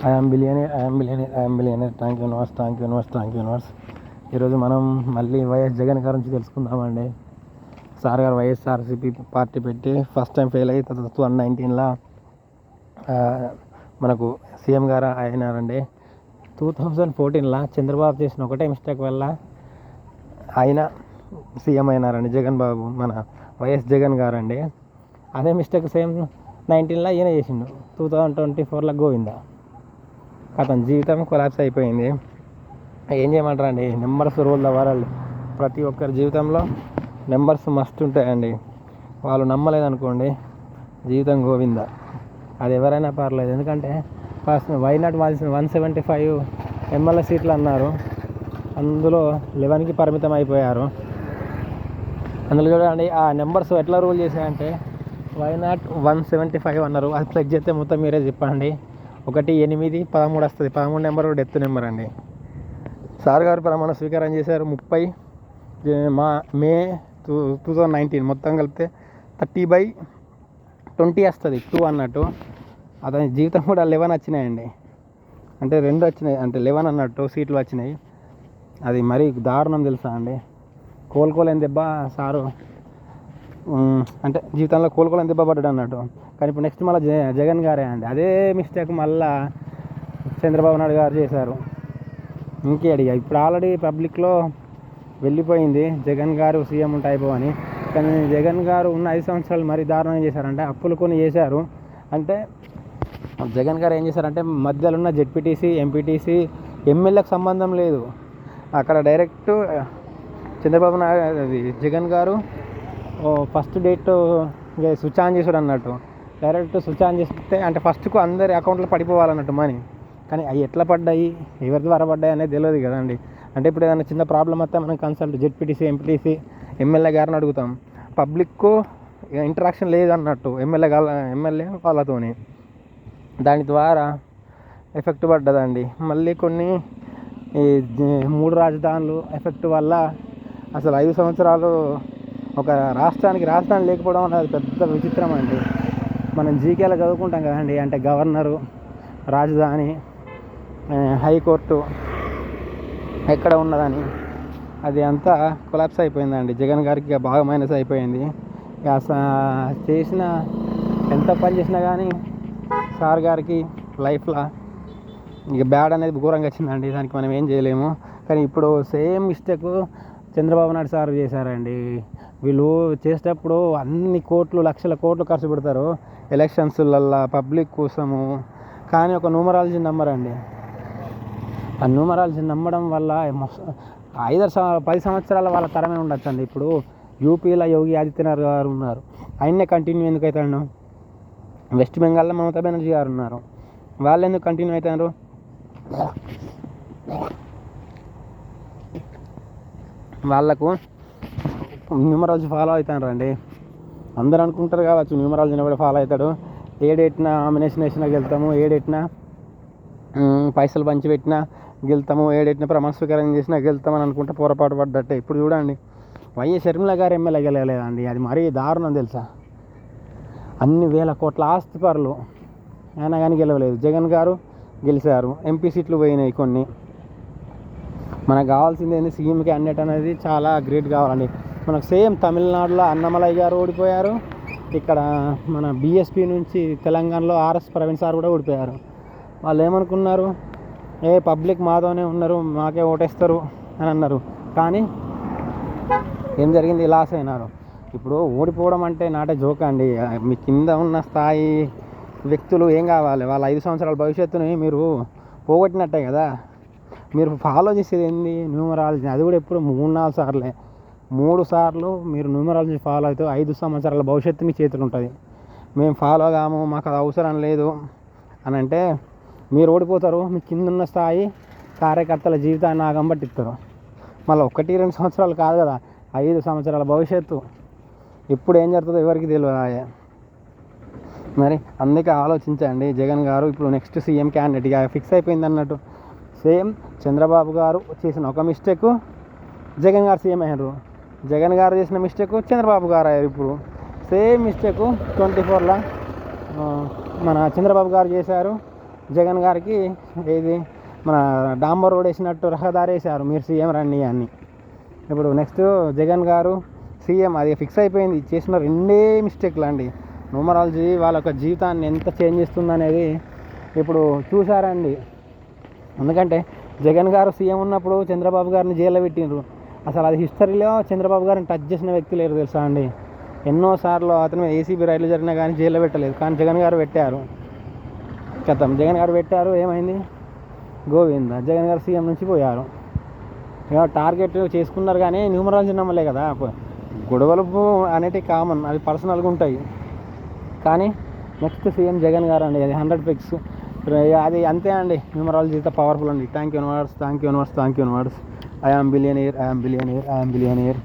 I'm billionaire. Thank universe. ఈరోజు మనం మళ్ళీ వైఎస్ జగన్ గారి నుంచి తెలుసుకుందామండి. సార్ గారు వైఎస్ఆర్సీపీ పార్టీ పెట్టి ఫస్ట్ టైం ఫెయిల్ అయ్యి 2019లో మనకు సీఎం గారు అయినారండి. 2014లో చంద్రబాబు చేసిన ఒకటే మిస్టేక్ వల్ల ఆయన సీఎం అయినారండి. జగన్ బాబు మన వైఎస్ జగన్ గారు అండి. అదే మిస్టేక్ సేమ్ 19లో ఈయన చేసిండు. 2024లో గోవిందా అతని జీవితం కొలాప్స్ అయిపోయింది. ఏం చేయమంటారండి, నెంబర్స్ రూల్ ద వరల్డ్. ప్రతి ఒక్కరి జీవితంలో నెంబర్స్ మస్ట్ ఉంటాయండి. వాళ్ళు నమ్మలేదనుకోండి జీవితం గోవిందా. అది ఎవరైనా పర్లేదు. ఎందుకంటే ఫస్ట్ వైనాట్ వాల్సిన 175 ఎమ్మెల్యే సీట్లు అన్నారు, అందులో 11కి పరిమితం అయిపోయారు. అందులో చూడండి ఆ నెంబర్స్ ఎట్లా రూల్ చేశాయంటే వైనాట్ 175 అన్నారు. అది చెక్ చేస్తే మొత్తం మీరే చెప్పండి. 1, 8, 13 వస్తుంది. 13 నెంబర్ డెత్ నెంబర్ అండి. సార్ గారు ప్రమాణ స్వీకారం చేశారు 30 మే 2019. మొత్తం కలిపితే 30/20 వస్తుంది 2 అన్నట్టు. అతని జీవితం కూడా 11 వచ్చినాయండి. అంటే 2 వచ్చినాయి, అంటే 11 అన్నట్టు సీట్లు వచ్చినాయి. అది మరీ దారుణం తెలుసా అండి. కోలుకోలేని దెబ్బ సారు, అంటే జీవితంలో కోలుకోలేని దెబ్బ పడ్డాడు అన్నట్టు. కానీ ఇప్పుడు నెక్స్ట్ మళ్ళీ జగన్ గారే అండి. అదే మిస్టేక్ మళ్ళా చంద్రబాబు నాయుడు గారు చేశారు. ఇంకే అడిగా ఇప్పుడు ఆల్రెడీ పబ్లిక్లో వెళ్ళిపోయింది జగన్ గారు సీఎం ఉంటే అయిపోవని. కానీ జగన్ గారు ఉన్న 5 సంవత్సరాలు మరీ దారుణంగా చేశారంటే అప్పులు కొని చేశారు. అంటే జగన్ గారు ఏం చేశారంటే మధ్యలో ఉన్న జెడ్పీటీసీ, ఎంపీటీసీ, ఎమ్మెల్యేకి సంబంధం లేదు. అక్కడ డైరెక్ట్ చంద్రబాబు నాయుడు జగన్ గారు ఫస్ట్ డేట్ స్విచ్ ఆన్ చేశాడు అన్నట్టు. డైరెక్ట్ స్విచ్ ఆన్ చేస్తే అంటే ఫస్ట్కు అందరి అకౌంట్లో పడిపోవాలన్నట్టు మనీ. కానీ అవి ఎట్లా పడ్డాయి, ఎవరి ద్వారా పడ్డాయి అనేది తెలియదు కదండి. అంటే ఇప్పుడు ఏదైనా చిన్న ప్రాబ్లం వస్తే మనం కన్సల్ట్ జెడ్పీటీసీ, ఎంపీటీసీ, ఎమ్మెల్యే గారిని అడుగుతాం. పబ్లిక్కు ఇంటరాక్షన్ లేదు అన్నట్టు ఎమ్మెల్యే వాళ్ళతోని. దాని ద్వారా ఎఫెక్ట్ పడ్డదండి. మళ్ళీ కొన్ని ఈ 3 రాజధానులు ఎఫెక్ట్ వల్ల అసలు 5 సంవత్సరాలు ఒక రాష్ట్రానికి రాజధాని లేకపోవడం అనేది పెద్ద విచిత్రం అండి. మనం జీకేలో చదువుకుంటాం కదండి, అంటే గవర్నరు, రాజధాని, హైకోర్టు ఎక్కడ ఉన్నదని. అది అంతా కొలాప్స్ అయిపోయిందండి. జగన్ గారికి బాగా మైనస్ అయిపోయింది. చేసిన ఎంత పని చేసినా కానీ సార్ గారికి లైఫ్లో ఇక బ్యాడ్ అనేది ఘోరంగా వచ్చిందండి. దానికి మనం ఏం చేయలేము. కానీ ఇప్పుడు same mistake Chandrababu Naidu sir చేశారండి. వీళ్ళు చేసేటప్పుడు అన్ని లక్షల కోట్లు ఖర్చు పెడతారు ఎలక్షన్స్లల్లో పబ్లిక్ కోసము. కానీ ఒక న్యూమరాలజీ నమ్మరండి. ఆ న్యూమరాలజీ నమ్మడం వల్ల 10 సంవత్సరాల వాళ్ళ తరమే ఉండొచ్చండి. ఇప్పుడు యూపీలో యోగి ఆదిత్యనాథ్ గారు ఉన్నారు, ఆయన్నే కంటిన్యూ ఎందుకు అవుతాడు. వెస్ట్ బెంగాల్లో మమతా బెనర్జీ గారు ఉన్నారు, వాళ్ళు ఎందుకు కంటిన్యూ అవుతారు. వాళ్ళకు న్యూమరాలజీ ఫాలో అవుతారు అండి. అందరూ అనుకుంటారు కావచ్చు న్యూమరాలజీని కూడా ఫాలో అవుతాడు. ఏడెట్టినా నామినేషన్ వేసినా గెలుతాము, ఏడెట్టినా పైసలు పంచి పెట్టినా గెలుతాము, ఏడెట్టినా ప్రమాణ స్వీకారం చేసినా గెలుతామని అనుకుంటే పొరపాటు పడ్డట్టే. ఇప్పుడు చూడండి వైఎస్ షర్మిల గారు ఎమ్మెల్యే గెలవలేదండి. అది మరీ దారుణం తెలుసా. అన్ని వేల కోట్ల ఆస్తిపరులు అయినా కానీ గెలవలేదు. జగన్ గారు గెలిచారు, ఎంపీ సీట్లు పోయినాయి కొన్ని. మనకు కావాల్సింది ఏంటి, సీఎం క్యాండిడేట్ అనేది చాలా గ్రేట్ కావాలండి. మనకు సేమ్ తమిళనాడులో అన్నమలై గారు ఓడిపోయారు. ఇక్కడ మన బీఎస్పీ నుంచి తెలంగాణలో ఆర్ఎస్ ప్రవీణ్ సార్ కూడా ఓడిపోయారు. వాళ్ళు ఏమనుకున్నారు, పబ్లిక్ మాతోనే ఉన్నారు, మాకే ఓటేస్తారు అని అన్నారు. కానీ ఏం జరిగింది, లాస్ అయినారు. ఇప్పుడు ఓడిపోవడం అంటే నాటే జోక్ అండి. మీ కింద ఉన్న స్థాయి వ్యక్తులు ఏం కావాలి, వాళ్ళ 5 సంవత్సరాల భవిష్యత్తుని మీరు పోగొట్టినట్టే కదా. మీరు ఫాలో చేసేది ఏంది, న్యూమరాలజీ. అది కూడా ఎప్పుడు 3-4 సార్లే. 3 సార్లు మీరు న్యూమరాలజీ ఫాలో అయితే 5 సంవత్సరాల భవిష్యత్తు మీ చేతులు ఉంటుంది. మేము ఫాలో కాము, మాకు అది అవసరం లేదు అని అంటే మీరు ఓడిపోతారు. మీ కింద ఉన్న స్థాయి కార్యకర్తల జీవితాన్ని ఆగం పట్టిస్తారు. మళ్ళీ 1-2 సంవత్సరాలు కాదు కదా, 5 సంవత్సరాల భవిష్యత్తు. ఇప్పుడు ఏం జరుగుతుందో ఎవరికి తెలియదు. మరి అందుకే ఆలోచించండి. జగన్ గారు ఇప్పుడు నెక్స్ట్ సీఎం క్యాండిడేట్గా ఫిక్స్ అయిపోయింది అన్నట్టు. సేమ్ చంద్రబాబు గారు చేసిన ఒక మిస్టేక్ జగన్ గారు సీఎం అయ్యారు, జగన్ గారు చేసిన మిస్టేక్ చంద్రబాబు గారు అయ్యారు. ఇప్పుడు సేమ్ మిస్టేక్ 24లో మన చంద్రబాబు గారు చేశారు, జగన్ గారికి ఏది మన డాంబర్ రోడ్ వేసినట్టు రహదారి వేసారు, మీరు సీఎం రండి అని. ఇప్పుడు నెక్స్ట్ జగన్ గారు సీఎం, అది ఫిక్స్ అయిపోయింది. చేసిన రెండే మిస్టేక్లు అండి. న్యూమరాలజీ వాళ్ళ యొక్క జీవితాన్ని ఎంత చేంజ్ చేస్తుంది అనేది ఇప్పుడు చూసారండి. ఎందుకంటే జగన్ గారు సీఎం ఉన్నప్పుడు చంద్రబాబు గారిని జైల్లో పెట్టిండ్రు. అసలు అది హిస్టరీలో చంద్రబాబు గారిని టచ్ చేసిన వ్యక్తి లేరు తెలుసా అండి. ఎన్నోసార్లు అతను ఏసీబీ రైలు జరిగినా కానీ జైల్లో పెట్టలేదు, కానీ జగన్ గారు పెట్టారు. జగన్ గారు పెట్టారు, ఏమైంది? గోవింద, జగన్ గారు సీఎం నుంచి పోయారు. ఇక టార్గెట్ చేసుకున్నారు కానీ న్యూమరాలజీ నమ్మలే కదా. గొడవలు అనేటివి కామన్, అవి పర్సనల్గా ఉంటాయి. కానీ నెక్స్ట్ సీఎం జగన్ గారు అండి, అది 100 ఫిక్స్. అది అంతే అండి, న్యూమరాలజీ ఇంత పవర్ఫుల్ అండి. Thank you universe, thank you universe, thank you universe. I am billionaire, I am billionaire, I am billionaire.